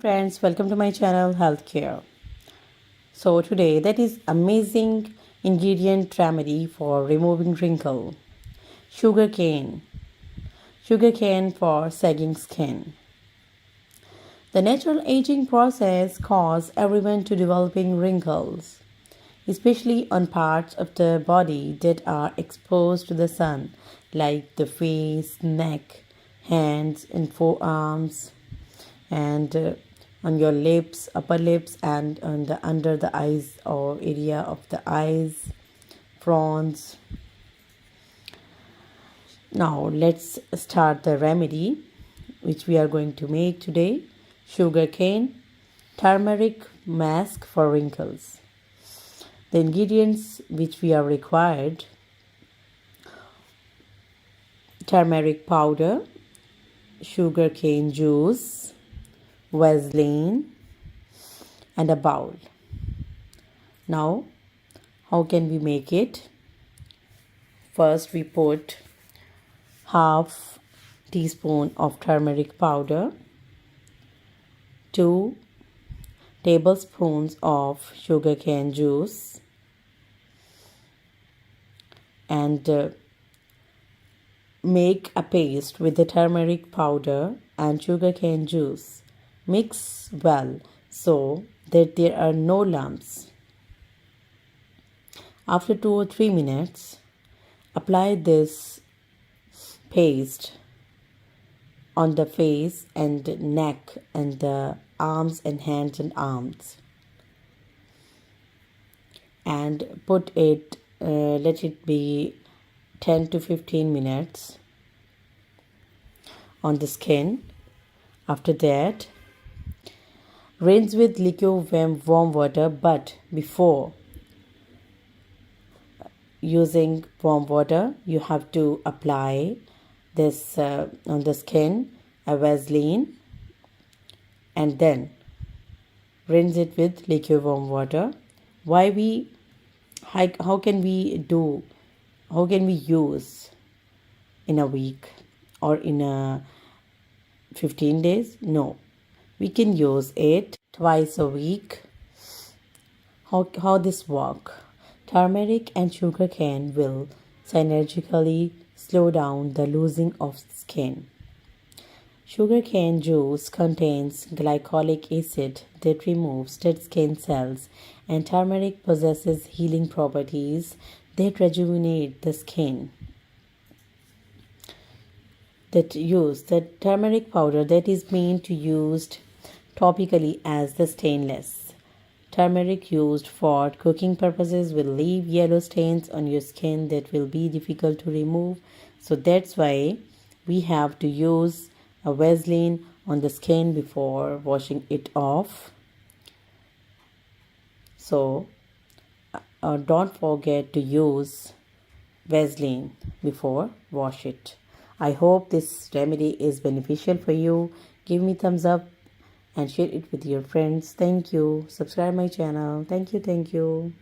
friends, welcome to my channel Healthcare. So today that is amazing ingredient remedy for removing wrinkle. Sugarcane. Sugarcane for sagging skin. The natural aging process causes everyone to developing wrinkles, especially on parts of the body that are exposed to the sun, like the face, neck, hands and forearms, and on your lips, upper lips, and on the under the eyes or area of the eyes, fronts. Now let's start the remedy which we are going to make today. Sugarcane turmeric mask for wrinkles. The ingredients which we are required: turmeric powder, sugarcane juice, Vaseline, and a bowl. Now, how can we make it? First, we put half teaspoon of turmeric powder, 2 tablespoons of sugarcane juice, and make a paste with the turmeric powder and sugarcane juice. Mix well so that there are no lumps. After 2 or 3 minutes, apply this paste on the face and neck and the arms and hands and arms, and put it, let it be 10 to 15 minutes on the skin. After that, rinse with lukewarm warm water, but before using warm water, you have to apply this on the skin, a Vaseline, and then rinse it with lukewarm water. How can we use in a week or in a 15 days? No, we can use it twice a week. How this work? Turmeric and sugarcane will synergically slow down the losing of skin. Sugarcane juice contains glycolic acid that removes dead skin cells, and turmeric possesses healing properties that rejuvenate the skin. The turmeric powder that is meant to used topically as the stainless. Turmeric used for cooking purposes will leave yellow stains on your skin that will be difficult to remove. So that's why we have to use a Vaseline on the skin before washing it off. So don't forget to use Vaseline before wash it. I hope this remedy is beneficial for you. Give me thumbs up and share it with your friends. Thank you. Subscribe my channel. Thank you.